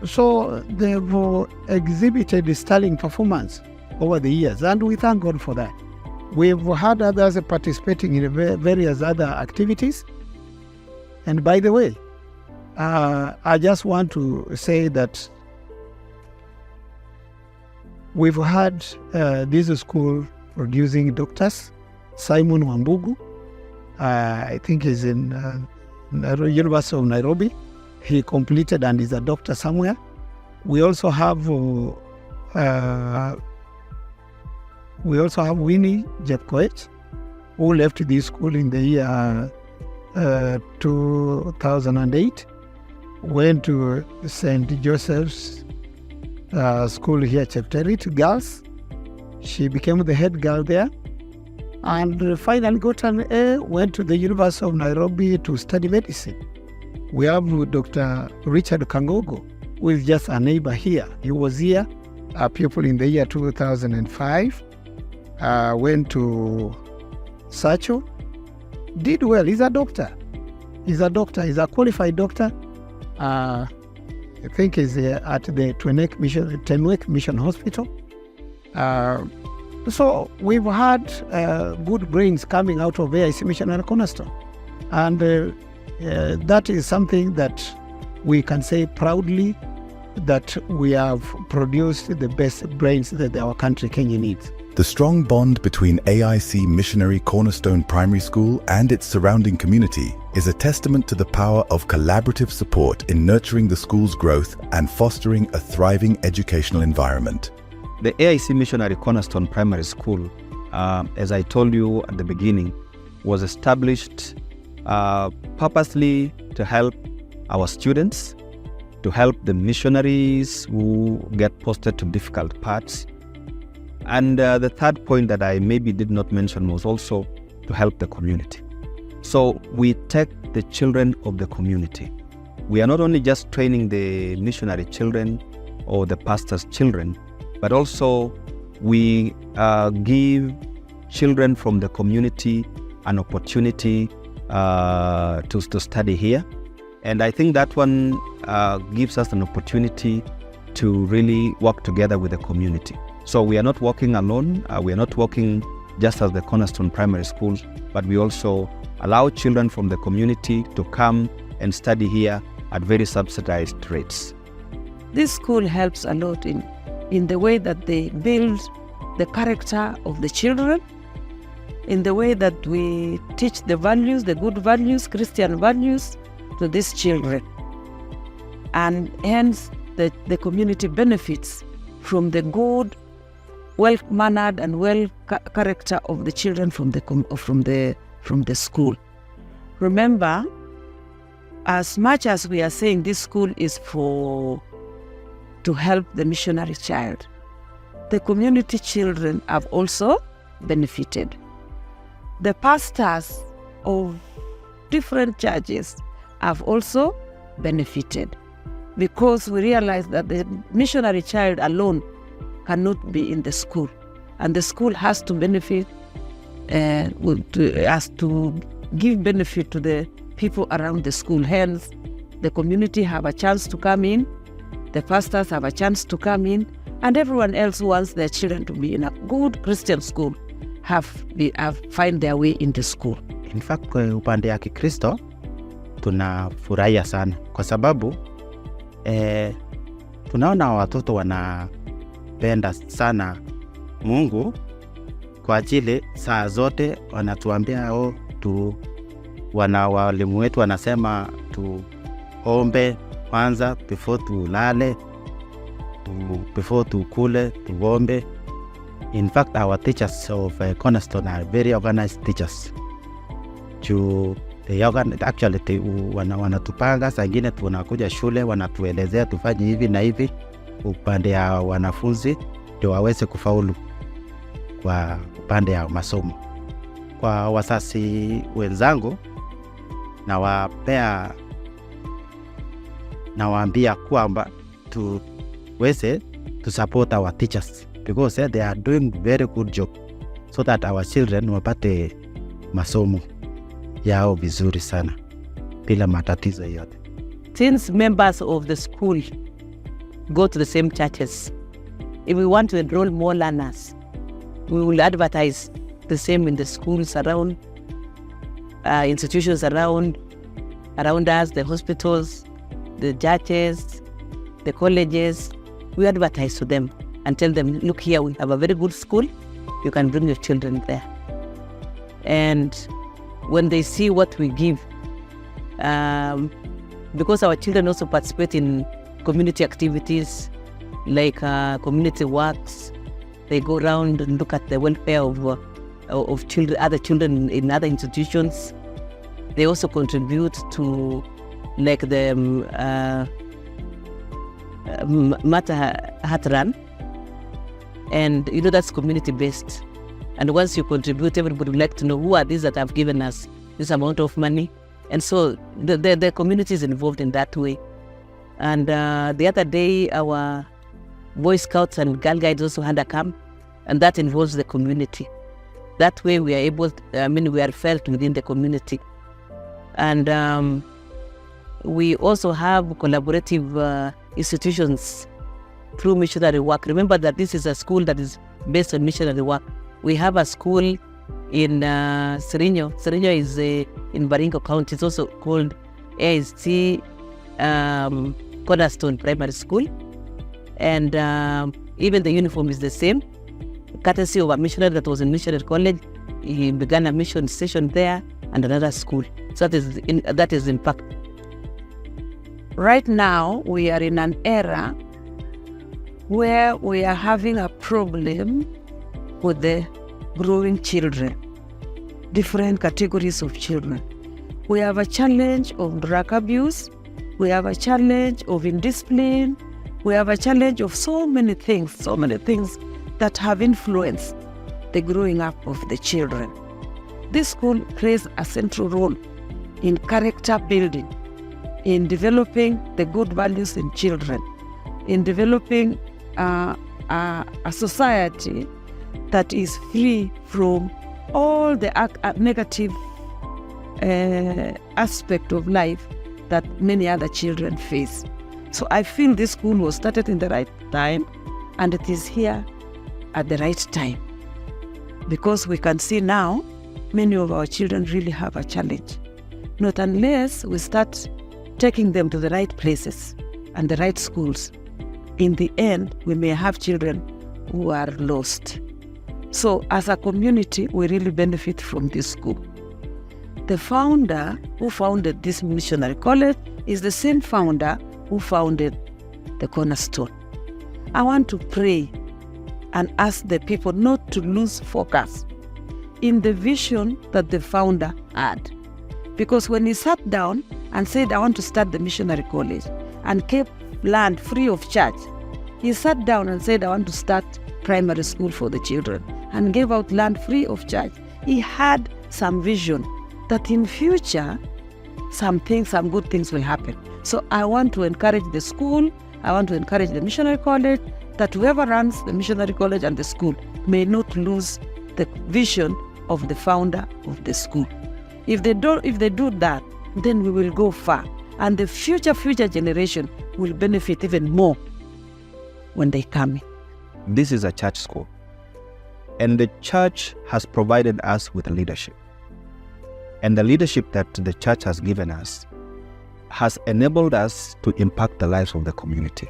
So they've exhibited sterling performance over the years, and we thank God for that. We've had others participating in various other activities. And by the way, I just want to say that we've had this school producing doctors. Simon Wambugu, I think he's in University of Nairobi. He completed and is a doctor somewhere. We also have Winnie Jepkoech, who left this school in the year 2008, went to St. Joseph's School here, Chepterit Girls. She became the head girl there, and finally got an A, went to the University of Nairobi to study medicine. We have Dr. Richard Kangogo, who is just a neighbor here. He was here, a pupil in the year 2005, went to Sacho, did well. He's a doctor. He's a qualified doctor. I think he's at the Tenwek Mission Hospital. So we've had good brains coming out of AIC Missionary Cornerstone. And that is something that we can say proudly that we have produced the best brains that our country, Kenya, needs. The strong bond between AIC Missionary Cornerstone Primary School and its surrounding community is a testament to the power of collaborative support in nurturing the school's growth and fostering a thriving educational environment. The AIC Missionary Cornerstone Primary School, as I told you at the beginning, was established purposely to help our students, to help the missionaries who get posted to difficult parts. And the third point that I maybe did not mention was also to help the community. So we take the children of the community. We are not only just training the missionary children or the pastor's children, but also we give children from the community an opportunity to study here. And I think that one gives us an opportunity to really work together with the community. So we are not working alone. We are not working just as the Cornerstone Primary School, but we also allow children from the community to come and study here at very subsidized rates. This school helps a lot in the way that they build the character of the children, in the way that we teach the values, the good values, Christian values to these children. And hence the community benefits from the good, well-mannered and character of the children from the school. Remember, as much as we are saying this school is to help the missionary child, the community children have also benefited. The pastors of different churches have also benefited, because we realize that the missionary child alone cannot be in the school, and the school has to benefit, has to give benefit to the people around the school. Hence, the community have a chance to come in, the pastors have a chance to come in, and everyone else who wants their children to be in a good Christian school have find their way in the school. In fact, kwa upande ya Kikristo tunafurahia sana kwa sababu tunaona watoto wanapenda sana Mungu, kwa ajili saa zote wanatuambia walimu wetu wanasema tuombe kwanza before tulale, before tukule tuombe. In fact, our teachers of Cornerstone are very organized teachers. Actually, wanatupanga, saa ingine tunakuja shule wanatuelezea tufanye hivi na hivi upande ya wanafunzi ndio waweze kufaulu kwa upande ya masomo. Kwa wasasi wenzangu nawaambia kwamba tuweze to support our teachers, because they are doing very good job, so that our children wapate masomo yao vizuri sana bila matatizo yote. Since members of the school go to the same churches, if we want to enroll more learners, we will advertise the same in the schools around, institutions around us, the hospitals, the churches, the colleges. We advertise to them and tell them, look here, we have a very good school, you can bring your children there. And when they see what we give, because our children also participate in community activities like community works, they go around and look at the welfare of children, other children in other institutions. They also contribute to like the Mata Hat Run, and that's community based. And once you contribute, everybody would like to know who are these that have given us this amount of money. And so the community is involved in that way. And the other day, our Boy Scouts and Girl Guides also had a camp, and that involves the community. That way we are able to, we are felt within the community. And we also have collaborative institutions through missionary work. Remember that this is a school that is based on missionary work. We have a school in Serino. Serino is in Baringo County. It's also called AIC Cornerstone Primary School. And even the uniform is the same. Courtesy of a missionary that was in missionary college, he began a mission station there and another school. So that is impact. Right now, we are in an era where we are having a problem with the growing children, different categories of children. We have a challenge of drug abuse. We have a challenge of indiscipline. We have a challenge of so many things that have influenced the growing up of the children. This school plays a central role in character building, in developing the good values in children, in developing a society that is free from all the negative aspect of life that many other children face. So I feel this school was started in the right time, and it is here at the right time, because we can see now many of our children really have a challenge. Not unless we start taking them to the right places and the right schools, in the end, we may have children who are lost. So as a community, we really benefit from this school. The founder who founded this missionary college is the same founder who founded the Cornerstone. I want to pray and ask the people not to lose focus in the vision that the founder had. Because when he sat down and said, I want to start the missionary college and kept land free of charge, he sat down and said, I want to start primary school for the children and gave out land free of charge. He had some vision that in future, some good things will happen. So I want to encourage the school, I want to encourage the missionary college, that whoever runs the missionary college and the school may not lose the vision of the founder of the school. If they do that, then we will go far. And the future generation will benefit even more when they come in. This is a church school, and the church has provided us with leadership. And the leadership that the church has given us has enabled us to impact the lives of the community.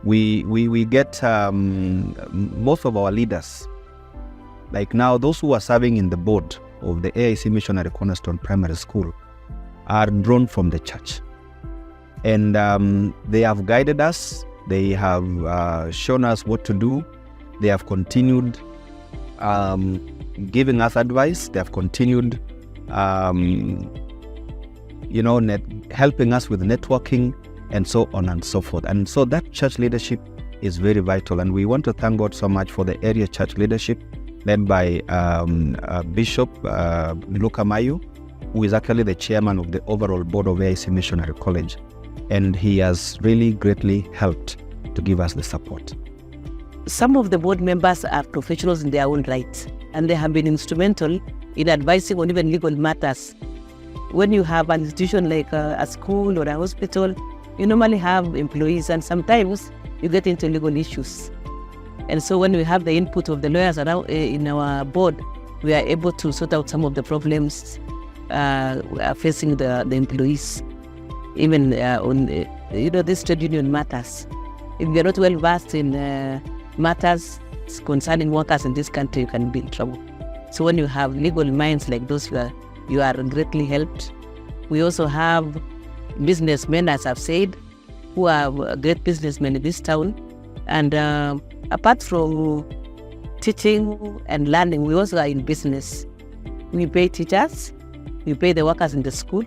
We get most of our leaders, like now those who are serving in the board of the AIC Missionary Cornerstone Primary School, are drawn from the church. And they have guided us, they have shown us what to do, they have continued giving us advice, they have continued helping us with networking and so on and so forth. And so that church leadership is very vital. And we want to thank God so much for the area church leadership led by Bishop Luka Mayu, who is actually the chairman of the overall board of AIC Missionary College. And he has really greatly helped to give us the support. Some of the board members are professionals in their own right, and they have been instrumental in advising on even legal matters. When you have an institution like a school or a hospital, you normally have employees, and sometimes you get into legal issues. And so when we have the input of the lawyers around in our board, we are able to sort out some of the problems facing the employees, even on these trade union matters. If you are not well versed in matters concerning workers in this country, you can be in trouble. So when you have legal minds like those, you are greatly helped. We also have businessmen, as I've said, who are great businessmen in this town. And apart from teaching and learning, we also are in business. We pay teachers, we pay the workers in the school.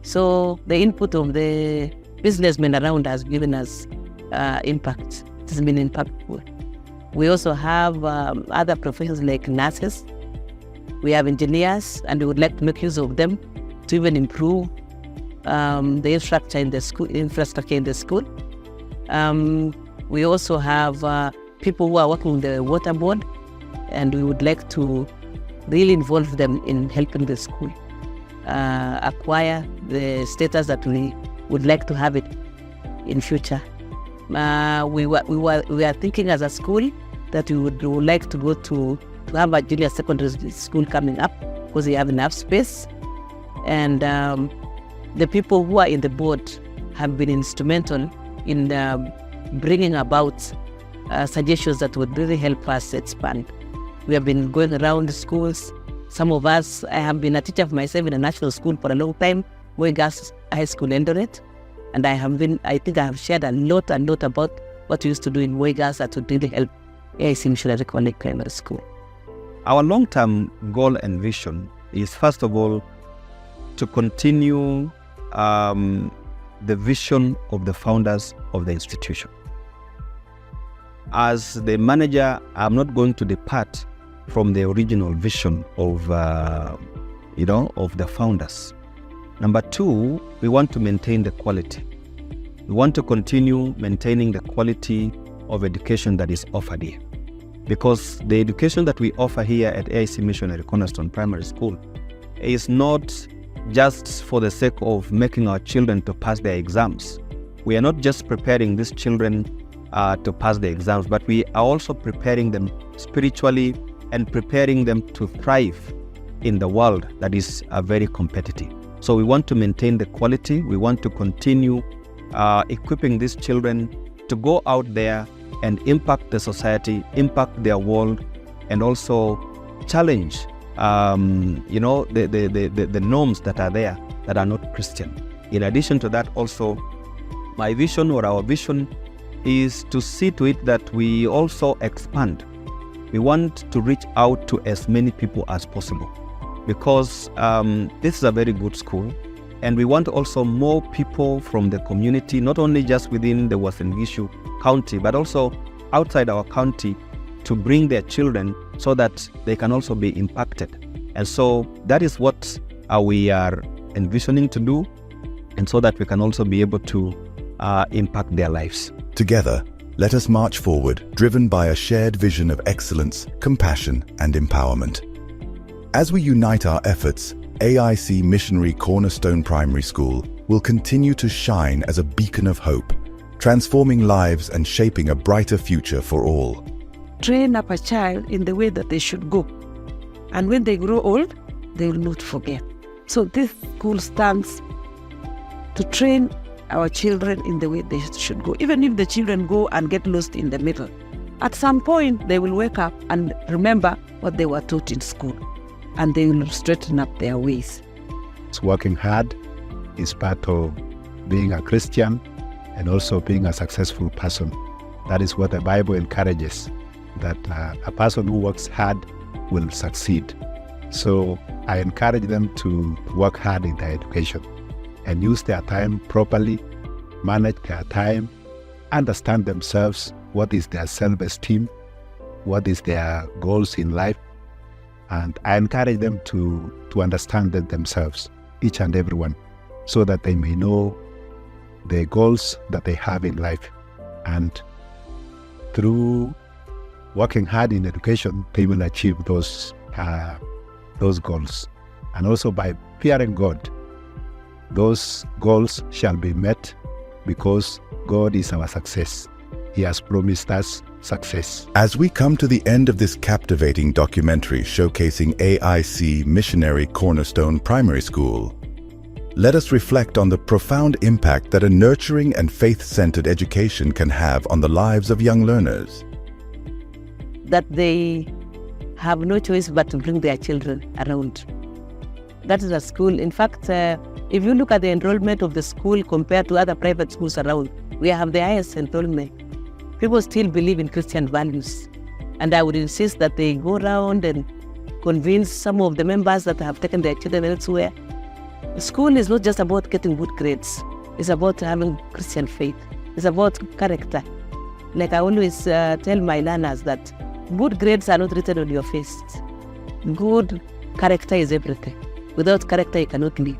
So the input of the businessmen around has given us impact. It has been impactful. We also have other professions like nurses. We have engineers, and we would like to make use of them to even improve the infrastructure in the school. We also have people who are working with the water board, and we would like to really involve them in helping the school acquire the status that we would like to have it in future. We are thinking as a school that we would like to go to have a junior secondary school coming up, because we have enough space. And the people who are in the board have been instrumental in bringing about suggestions that would really help us expand. We have been going around the schools. Some of us, I have been a teacher for myself in a national school for a long time, Woigas High School, Eldoret. And I think I have shared a lot about what we used to do in Woigas that would really help AIC Missionary College Primary School. Our long-term goal and vision is, first of all, to continue the vision of the founders of the institution. As the manager, I'm not going to depart from the original vision of the founders. Number two, we want to maintain the quality. We want to continue maintaining the quality of education that is offered here. Because the education that we offer here at AIC Missionary Cornerstone Primary School is not just for the sake of making our children to pass their exams. We are not just preparing these children to pass the exams, but we are also preparing them spiritually and preparing them to thrive in the world that is very competitive. So we want to maintain the quality. We want to continue equipping these children to go out there and impact the society, impact their world, and also challenge, the norms that are there that are not Christian. In addition to that, also, my vision or our vision is to see to it that we also expand. We want to reach out to as many people as possible, because this is a very good school, and we want also more people from the community, not only just within the Uasin Gishu county, but also outside our county, to bring their children so that they can also be impacted. And so that is what we are envisioning to do, and so that we can also be able to impact their lives. Together, let us march forward, driven by a shared vision of excellence, compassion, and empowerment. As we unite our efforts, AIC Missionary Cornerstone Primary School will continue to shine as a beacon of hope, transforming lives and shaping a brighter future for all. Train up a child in the way that they should go. And when they grow old, they will not forget. So this school stands to train our children in the way they should go. Even if the children go and get lost in the middle, at some point they will wake up and remember what they were taught in school, and they will straighten up their ways. Working hard is part of being a Christian and also being a successful person. That is what the Bible encourages, that a person who works hard will succeed. So I encourage them to work hard in their education and use their time properly, manage their time, understand themselves, what is their self-esteem, what is their goals in life. And I encourage them to understand that themselves, each and every one, so that they may know the goals that they have in life. And through working hard in education, they will achieve those goals. And also by fearing God, those goals shall be met, because God is our success. He has promised us success. As we come to the end of this captivating documentary showcasing AIC Missionary Cornerstone Primary School, let us reflect on the profound impact that a nurturing and faith-centered education can have on the lives of young learners. That they have no choice but to bring their children around. That is a school. In fact, if you look at the enrollment of the school compared to other private schools around, we have the highest enrollment. People still believe in Christian values. And I would insist that they go around and convince some of the members that have taken their children elsewhere. School is not just about getting good grades. It's about having Christian faith. It's about character. Like I always tell my learners that good grades are not written on your face. Good character is everything. Without character, you cannot live.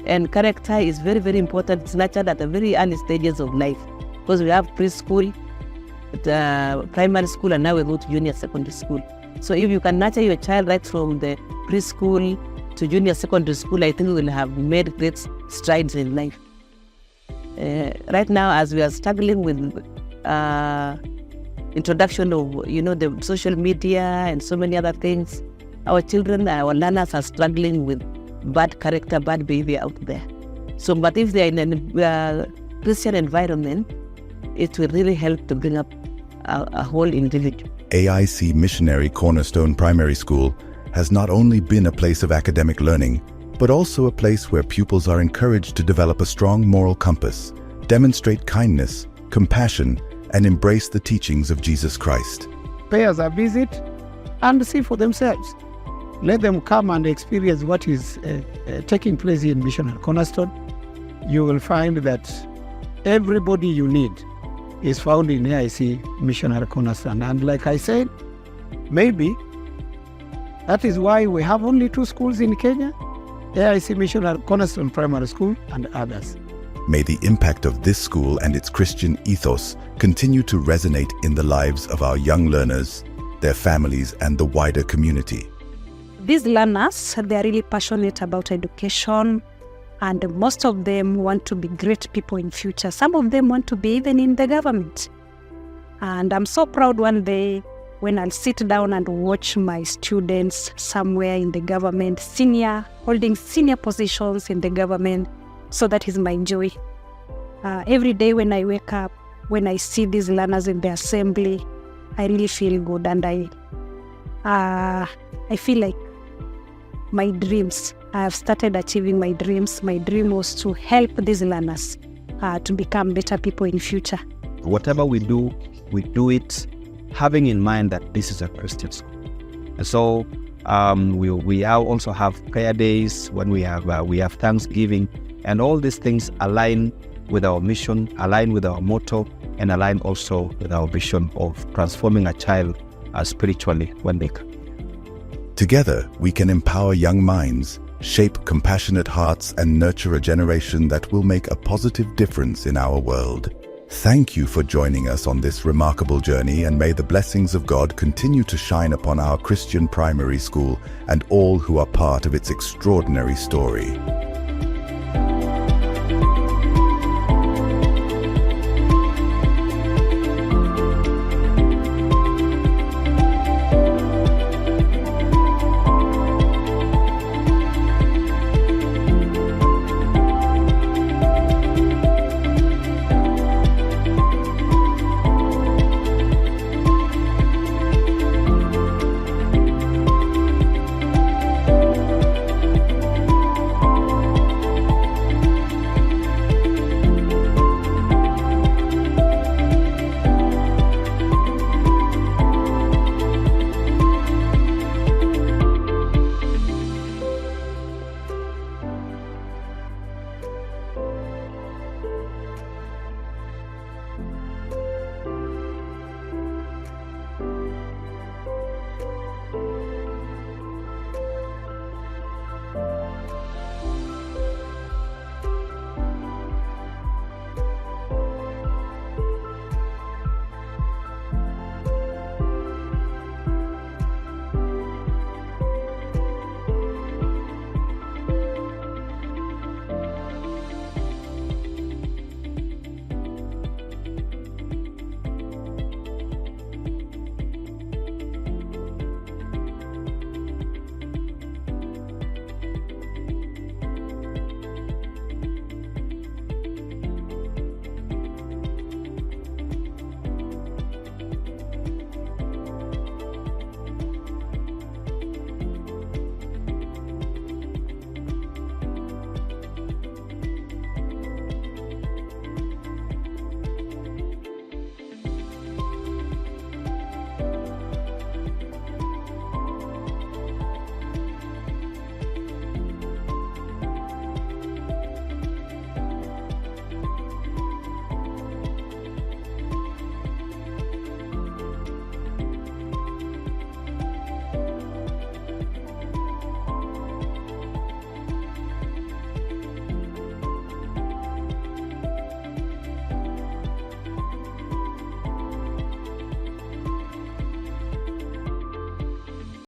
And character is very, very important. It's nurtured at the very early stages of life, because we have preschool, primary school, and now we go to junior secondary school. So if you can nurture your child right from the preschool to junior secondary school, I think we will have made great strides in life. Right now, as we are struggling with introduction of, the social media and so many other things, our children, our learners are struggling with bad character, bad behavior out there. So, but if they are in a Christian environment, it will really help to bring up a whole individual. AIC Missionary Cornerstone Primary School has not only been a place of academic learning, but also a place where pupils are encouraged to develop a strong moral compass, demonstrate kindness, compassion, and embrace the teachings of Jesus Christ. Pay us a visit and see for themselves. Let them come and experience what is taking place in Missionary Cornerstone. You will find that everybody you need is found in AIC Missionary Cornerstone. And like I said, maybe that is why we have only 2 schools in Kenya, AIC Missionary Cornerstone Primary School and others. May the impact of this school and its Christian ethos continue to resonate in the lives of our young learners, their families, and the wider community. These learners, they're really passionate about education, and most of them want to be great people in future. Some of them want to be even in the government. And I'm so proud one day when I'll sit down and watch my students somewhere in the government, holding senior positions in the government. So that is my joy. Every day when I wake up, when I see these learners in the assembly, I really feel good, and I feel like my dreams, I have started achieving my dreams. My dream was to help these learners to become better people in future. Whatever we do it having in mind that this is a Christian school. And so we also have prayer days when we have Thanksgiving, and all these things align with our mission, align with our motto, and align also with our vision of transforming a child spiritually when they come. Together, we can empower young minds, shape compassionate hearts, and nurture a generation that will make a positive difference in our world. Thank you for joining us on this remarkable journey, and may the blessings of God continue to shine upon our Christian primary school and all who are part of its extraordinary story.